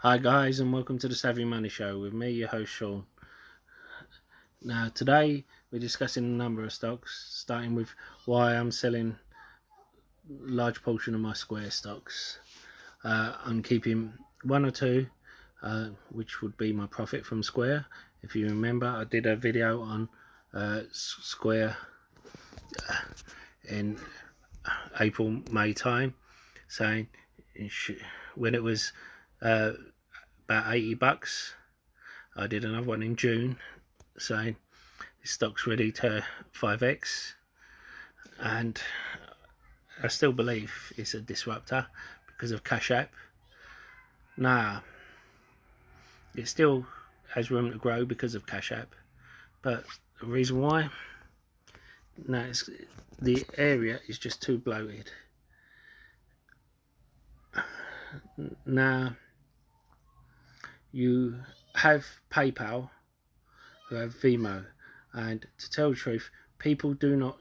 Hi guys, and welcome to the Savvy Money Show with me, your host Sean. Now today we're discussing a number of stocks, starting with why I'm selling a large portion of my Square stocks. I'm keeping one or two, which would be my profit from Square. If you remember, I did a video on Square in April, May time, saying when it was about $80. I did another one in June saying this stock's ready to 5x, and I still believe it's a disruptor because of Cash App. Now, it still has room to grow because of Cash App, but the reason why, now the area is just too bloated. Now, you have PayPal, who have Venmo, and to tell the truth, people do not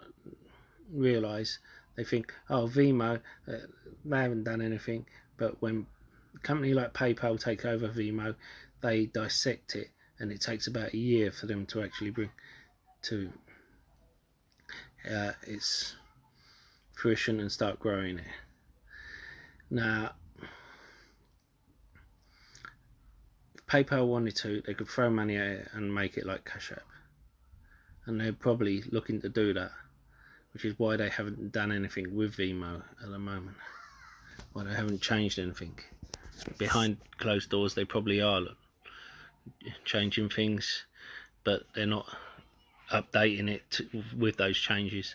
realise, they think, oh, Venmo, they haven't done anything, but when a company like PayPal take over Venmo, they dissect it, and it takes about a year for them to actually bring to its fruition and start growing it. Now, if PayPal wanted to, they could throw money at it and make it like Cash App, and they're probably looking to do that, which is why they haven't done anything with Venmo at the moment. Why they haven't changed anything. Behind closed doors, they probably are changing things, but they're not updating it with those changes.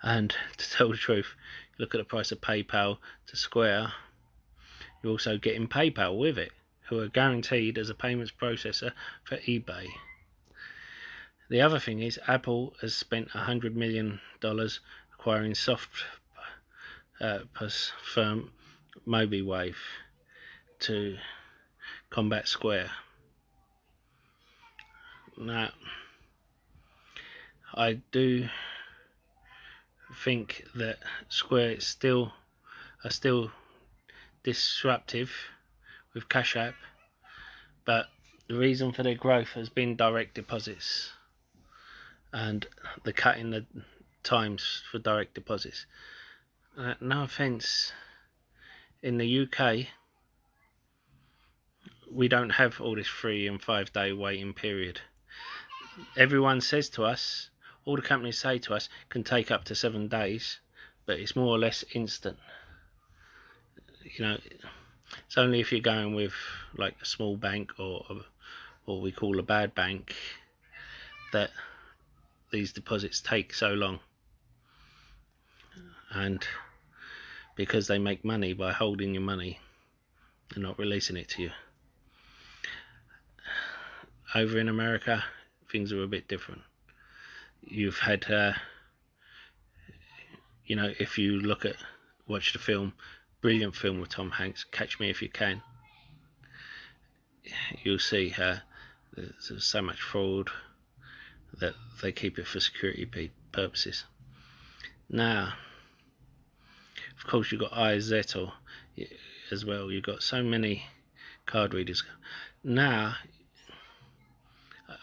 And to tell the truth, look at the price of PayPal to Square, you're also getting PayPal with it, who are guaranteed as a payments processor for eBay. The other thing is, Apple has spent $100 million acquiring soft firm MobiWave to combat Square. Now, I do think that Square are still disruptive with Cash App, but the reason for their growth has been direct deposits and the cut in the times for direct deposits. No offence, in the UK we don't have all this 3 and 5 day waiting period. Everyone says to us, all the companies say to us, can take up to 7 days, but it's more or less instant. You know, it's only if you're going with like a small bank or what we call a bad bank that these deposits take so long, and because they make money by holding your money and not releasing it to you. Over in America, things are a bit different. You've had if you watch the film, brilliant film with Tom Hanks, Catch Me If You Can, you'll see there's so much fraud that they keep it for security purposes. Now, of course, you've got Izettle as well. You've got so many card readers. Now,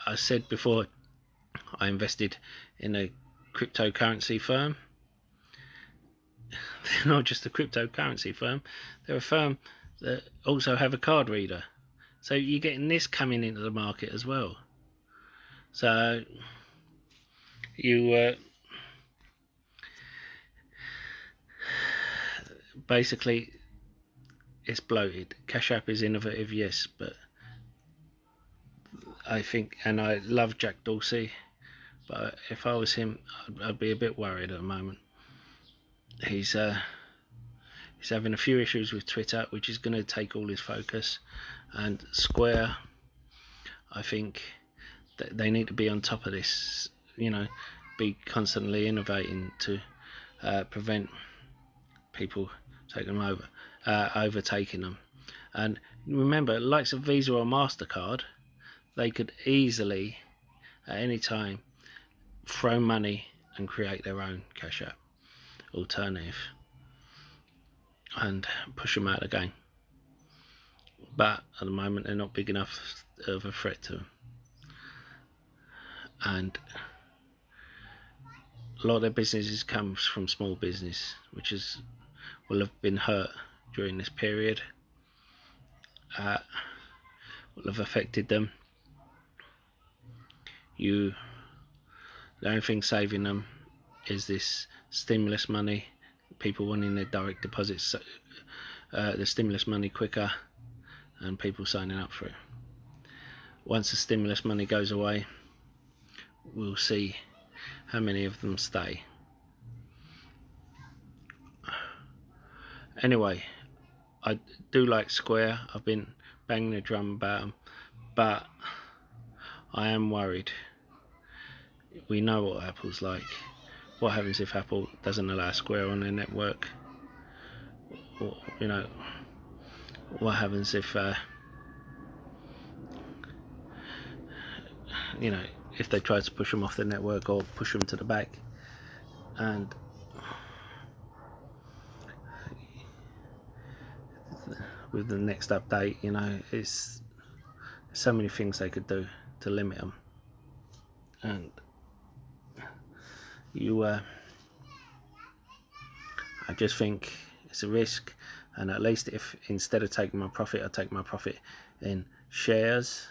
I said before, I invested in a cryptocurrency firm. They're not just a cryptocurrency firm, they're a firm that also have a card reader. So you're getting this coming into the market as well. So you basically, it's bloated. Cash App is innovative, yes, but I think, and I love Jack Dorsey, but if I was him, I'd be a bit worried at the moment. He's having a few issues with Twitter, which is going to take all his focus, and Square, I think that they need to be on top of this, be constantly innovating to prevent people taking them overtaking them. And remember, likes of Visa or MasterCard, they could easily at any time throw money and create their own Cash App alternative. and push them out of the game. But at the moment they're not big enough of a threat to them. And a lot of their businesses comes from small business, which will have been hurt during this period. Will have affected them. The only thing saving them is this stimulus money, people wanting their direct deposits, the stimulus money quicker, and people signing up for it. Once the stimulus money goes away, we'll see how many of them stay. Anyway, I do like Square. I've been banging the drum about them, but I am worried. We know what Apple's like. What happens if Apple doesn't allow Square on their network? Or, you know, what happens if you know, if they try to push them off the network or push them to the back? And with the next update, you know, it's so many things they could do to limit them. And I just think it's a risk, and at least if instead of taking my profit, I take my profit in shares,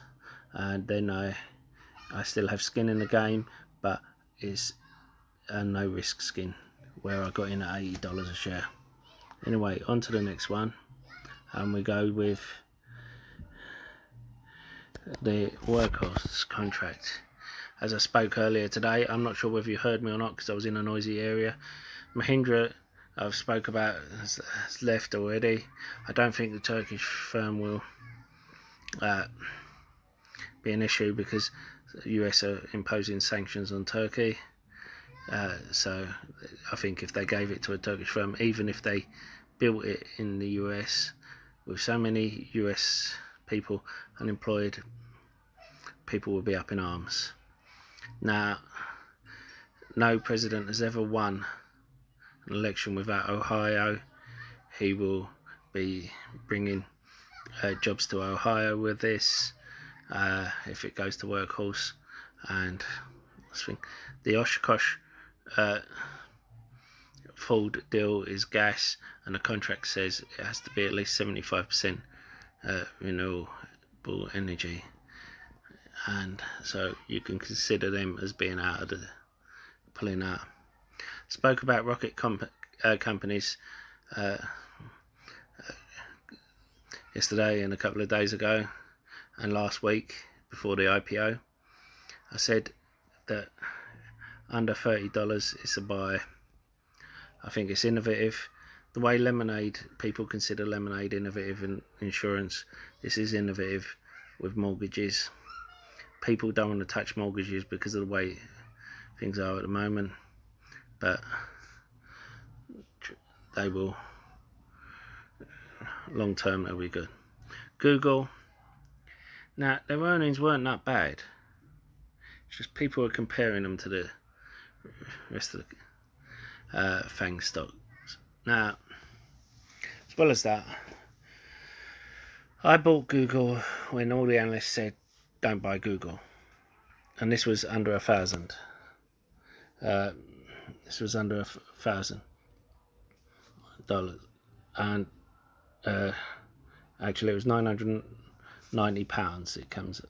and then I still have skin in the game, but it's a no risk skin where I got in at $80 a share. Anyway, on to the next one, and we go with the Workhorse contract. As I spoke earlier today, I'm not sure whether you heard me or not because I was in a noisy area. Mahindra, I've spoke about, has left already. I don't think the Turkish firm will be an issue because the US are imposing sanctions on Turkey. So I think if they gave it to a Turkish firm, even if they built it in the US, with so many US people unemployed, people will be up in arms. Now, no president has ever won an election without Ohio. He will be bringing jobs to Ohio with this, if it goes to Workhorse. And I think the Oshkosh Ford deal is gas, and the contract says it has to be at least 75% renewable energy, and so you can consider them as being pulling out. Spoke about Rocketcom companies yesterday and a couple of days ago and last week before the IPO. I said that under $30 is a buy. I think it's innovative. The way Lemonade, people consider Lemonade innovative in insurance, this is innovative with mortgages. People don't want to touch mortgages because of the way things are at the moment, but they will, long term they'll be good. Google, now their earnings weren't that bad, it's just people are comparing them to the rest of the FANG stocks. Now, as well as that, I bought Google when all the analysts said don't buy Google, and this was under $1,000. This was under $1,000, and actually it was £990. It comes,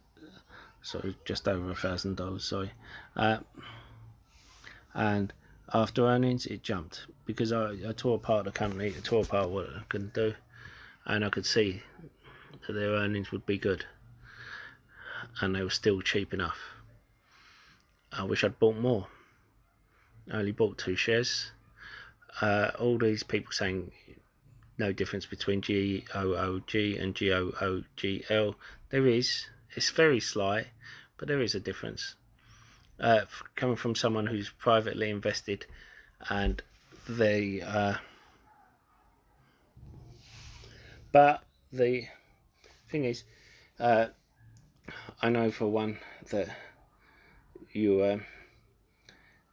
so just over $1,000. Sorry, and after earnings it jumped because I tore apart the company, I tore apart what I could do, and I could see that their earnings would be good, and they were still cheap enough. I wish I'd bought more. I only bought 2 shares. All these people saying no difference between GOOG and GOOGL. There is. It's very slight, but there is a difference. Coming from someone who's privately invested, and they but the thing is, I know for one that you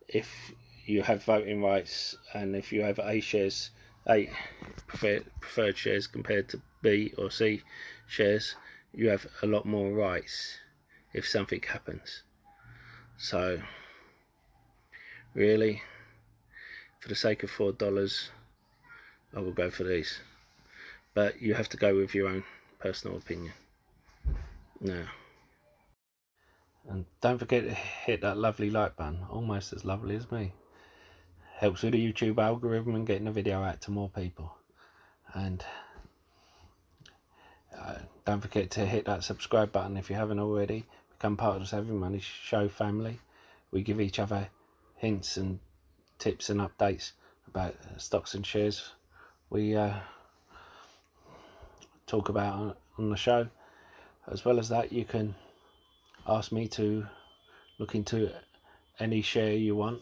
if you have voting rights and if you have A shares A preferred shares compared to B or C shares, you have a lot more rights if something happens. So really, for the sake of $4, I will go for these, but you have to go with your own personal opinion. Now, and don't forget to hit that lovely like button, almost as lovely as me. Helps with the YouTube algorithm and getting the video out to more people. And don't forget to hit that subscribe button if you haven't already. Become part of the Saving Money Show family. We give each other hints and tips and updates about stocks and shares we talk about on the show. As well as that, you can ask me to look into any share you want,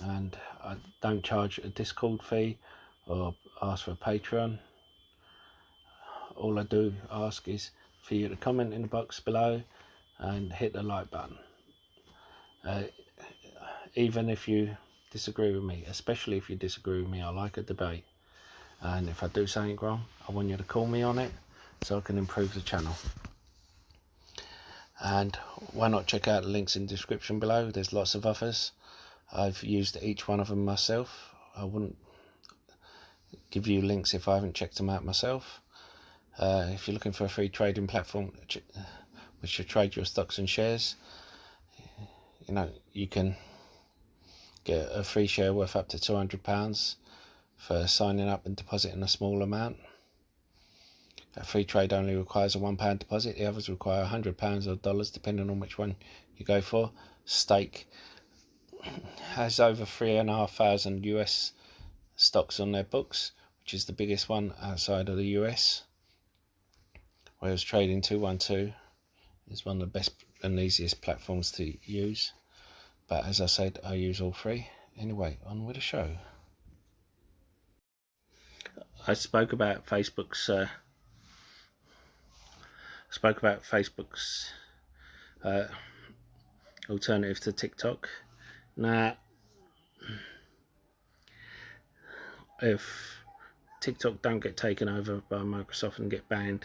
and I don't charge a Discord fee or ask for a Patreon. All I do ask is for you to comment in the box below and hit the like button. Even if you disagree with me, especially if you disagree with me, I like a debate. And if I do something wrong, I want you to call me on it so I can improve the channel. And why not check out the links in the description below? There's lots of others. I've used each one of them myself. I wouldn't give you links if I haven't checked them out myself. If you're looking for a free trading platform which should trade your stocks and shares, you know, you can get a free share worth up to £200 for signing up and depositing a small amount. A free trade only requires a £1 deposit. The others require £100 or dollars, depending on which one you go for. Stake has over 3,500 US stocks on their books, which is the biggest one outside of the US. Whereas Trading 212 is one of the best and easiest platforms to use. But as I said, I use all three. Anyway, on with the show. I spoke about Facebook's alternative to TikTok. Now, if TikTok don't get taken over by Microsoft and get banned,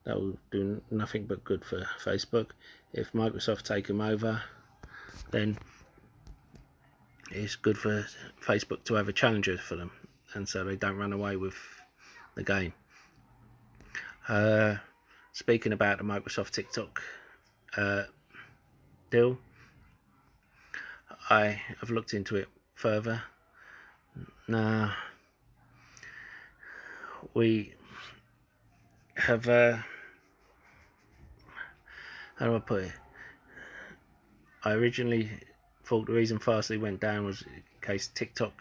that will do nothing but good for Facebook. If Microsoft take them over, then it's good for Facebook to have a challenger for them, and so they don't run away with the game. Speaking about the Microsoft TikTok deal, I have looked into it further. Now, we have how do I put it? I originally thought the reason Fastly went down was in case TikTok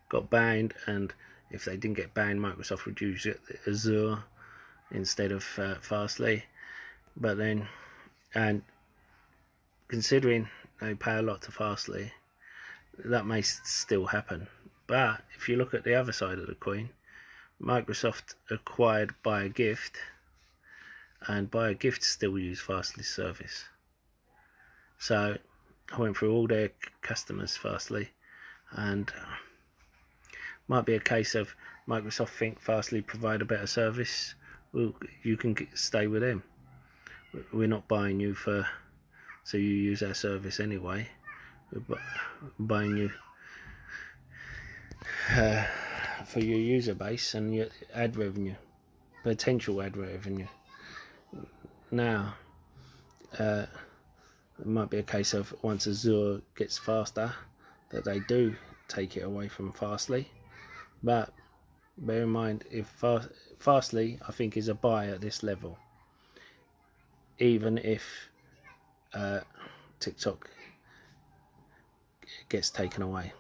got banned, and if they didn't get banned, Microsoft would use Azure instead of Fastly. But then, and considering they pay a lot to Fastly, that may still happen. But if you look at the other side of the coin, Microsoft acquired BuyAGift, and BuyAGift still use Fastly service. So I went through all their customers Fastly, and might be a case of Microsoft think Fastly provide a better service. Well, you can stay with them. We're not buying you for so you use our service anyway. We're buying you for your user base and your ad revenue, potential ad revenue. Now, it might be a case of once Azure gets faster, that they do take it away from Fastly. But bear in mind, if Fastly, I think, is a buy at this level, even if TikTok gets taken away.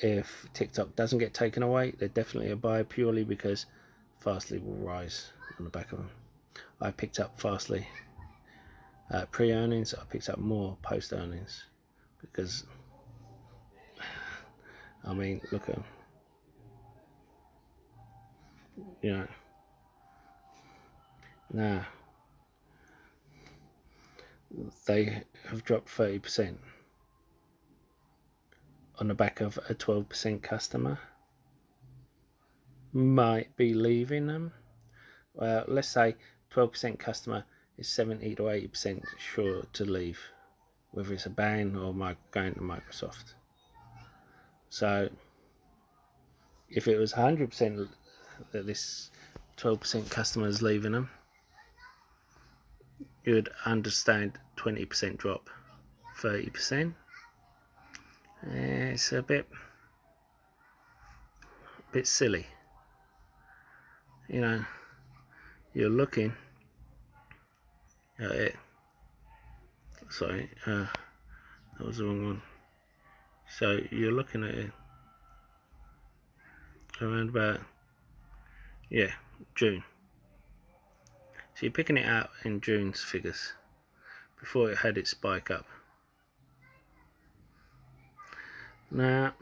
If TikTok doesn't get taken away, they're definitely a buy, purely because Fastly will rise on the back of them. I picked up Fastly pre-earnings. I picked up more post-earnings because, I mean, look at them. You know, now they have dropped 30% on the back of a 12% customer. might be leaving them. Well, let's say 12% customer is 70 to 80% sure to leave, whether it's a ban or going to Microsoft. So if it was 100% that this 12% customer is leaving them, you would understand 20% drop. 30%, it's a bit silly. You know, you're looking at it. Sorry, that was the wrong one. So you're looking at it around about, yeah, June. So you're picking it out in June's figures before it had its spike up. Now,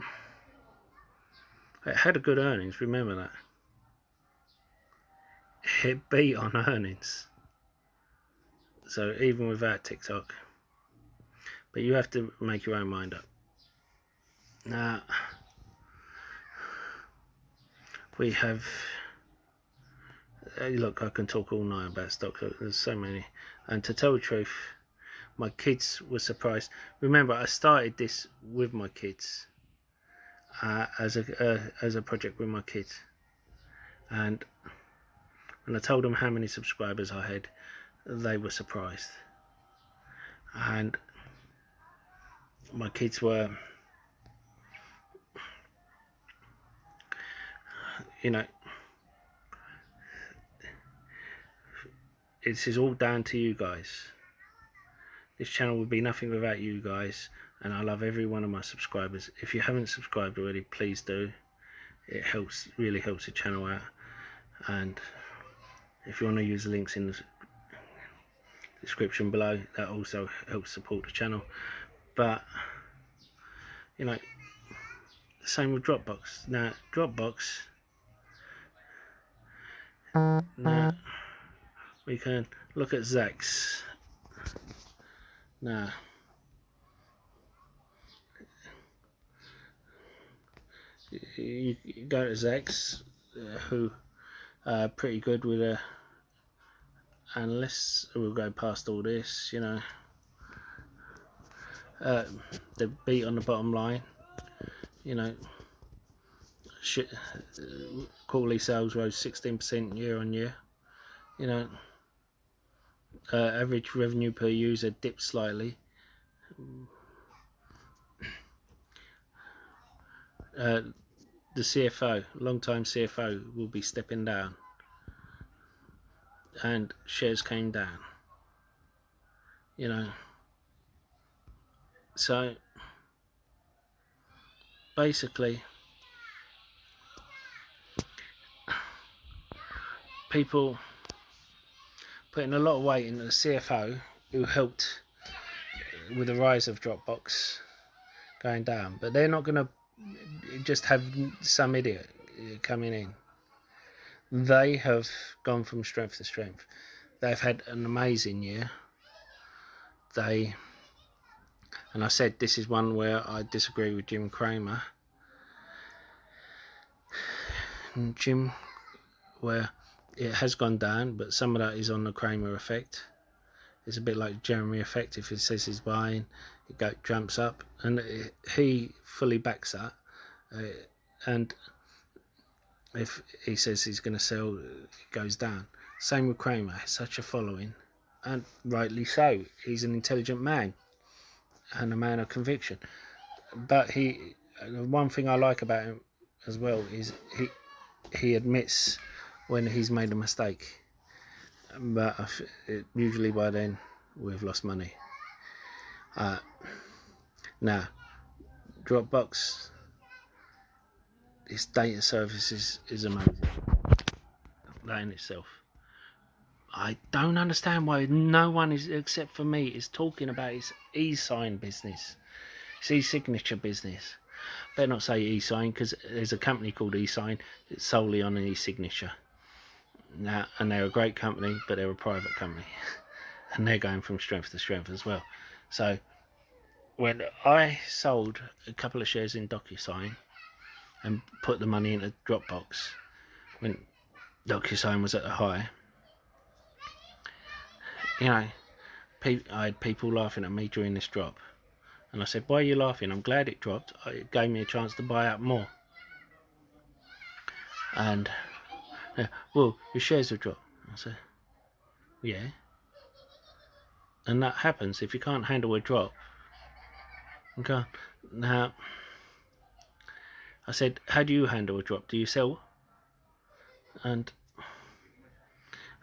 it had a good earnings, remember that. It beat on earnings. So even without TikTok. But you have to make your own mind up. Now, we have, look, I can talk all night about stocks, there's so many. And to tell the truth, my kids were surprised. Remember, I started this with my kids, as a project with my kids. And when I told them how many subscribers I had, they were surprised. And my kids were, you know, this is all down to you guys. This channel would be nothing without you guys, and I love every one of my subscribers. If you haven't subscribed already, please do. It helps, really helps the channel out. And if you want to use the links in the description below, that also helps support the channel. But you know, same with Dropbox. Now Dropbox, now we can look at Zach's. Now you go to Zach's, who are pretty good with a, unless we'll go past all this, you know, the beat on the bottom line, you know, quarterly sales rose 16% year on year, you know, average revenue per user dipped slightly, the CFO, long-time CFO, will be stepping down, and shares came down, you know. So basically, people putting a lot of weight into the CFO, who helped with the rise of Dropbox going down, but they're not going to just have some idiot coming in. They have gone from strength to strength. They've had an amazing year. And I said this is one where I disagree with Jim Kramer. Jim, where it has gone down, but some of that is on the Kramer effect. It's a bit like Jeremy effect. If he says he's buying, it jumps up, and he fully backs that. And if he says he's going to sell, it goes down. Same with Kramer, such a following, and rightly so. He's an intelligent man and a man of conviction. But one thing I like about him as well is he admits when he's made a mistake. But usually by then we've lost money. Now, Dropbox, its data services is amazing. That in itself. I don't understand why no one is, except for me, is talking about its e-sign business, its e-signature business. Better not say e-sign, because there's a company called e-sign. It's solely on an e-signature. Now, and they're a great company, but they're a private company, and they're going from strength to strength as well. So when I sold a couple of shares in DocuSign and put the money into Dropbox, when DocuSign was at a high, you know, I had people laughing at me during this drop, and I said, why are you laughing? I'm glad it dropped. It gave me a chance to buy up more. And well, your shares have dropped. I said, yeah. And that happens if you can't handle a drop. Okay. Now, I said, how do you handle a drop? Do you sell? And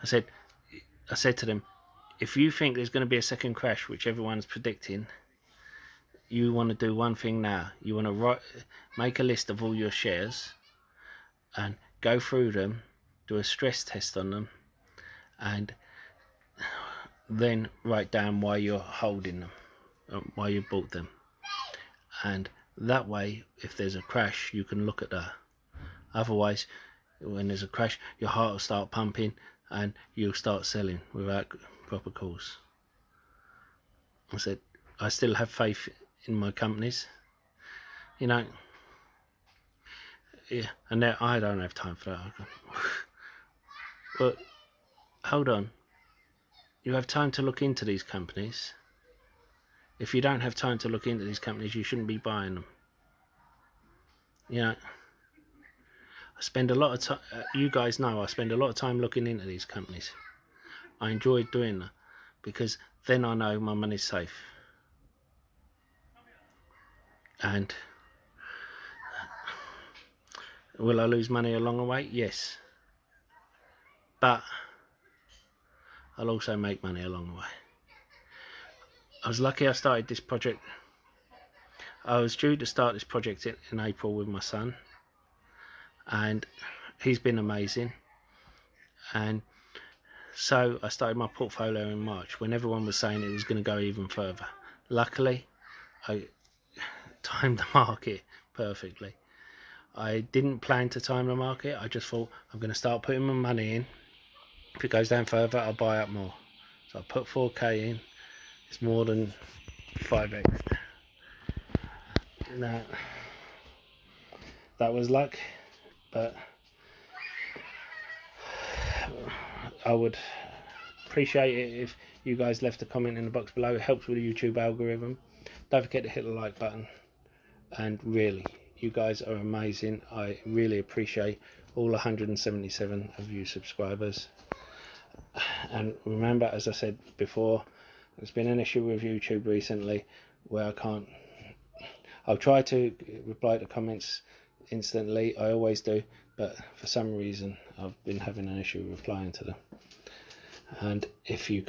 I said to them, if you think there's going to be a second crash, which everyone's predicting, you want to do one thing now. You want to make a list of all your shares and go through them, do a stress test on them, and then write down why you're holding them, why you bought them. And that way, if there's a crash, you can look at that. Otherwise, when there's a crash, your heart will start pumping and you'll start selling without proper cause. I said, I still have faith in my companies, you know. Yeah, and now I don't have time for that. But hold on, you have time to look into these companies. If you don't have time to look into these companies, you shouldn't be buying them. You know, I spend a lot of time, you guys know, I spend a lot of time looking into these companies. I enjoy doing that because then I know my money's safe. And will I lose money along the way? Yes. But I'll also make money along the way. I was lucky I started this project. I was due to start this project in April with my son, and he's been amazing. And so I started my portfolio in March when everyone was saying it was going to go even further. Luckily, I timed the market perfectly. I didn't plan to time the market. I just thought I'm going to start putting my money in. If it goes down further, I'll buy up more. So I put 4k in. It's more than 5x. Now, that was luck, but I would appreciate it if you guys left a comment in the box below. It helps with the YouTube algorithm. Don't forget to hit the like button. And really, you guys are amazing. I really appreciate all 177 of you subscribers. And remember, as I said before, there's been an issue with YouTube recently where I'll try to reply to comments instantly, I always do, but for some reason I've been having an issue replying to them. And if you're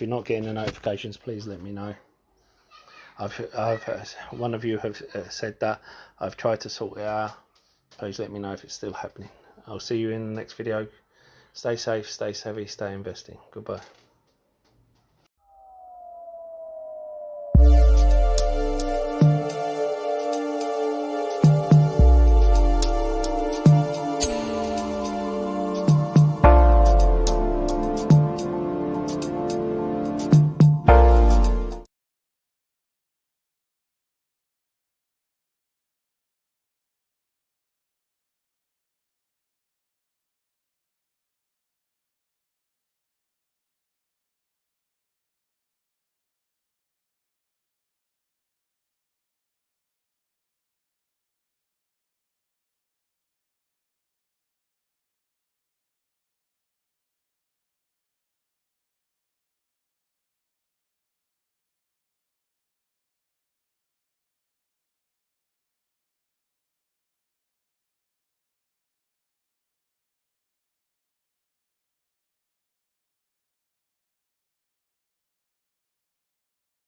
not getting the notifications, please let me know. One of you have said that. I've tried to sort it out. Please let me know if it's still happening. I'll see you in the next video. Stay safe, stay savvy, stay investing. Goodbye.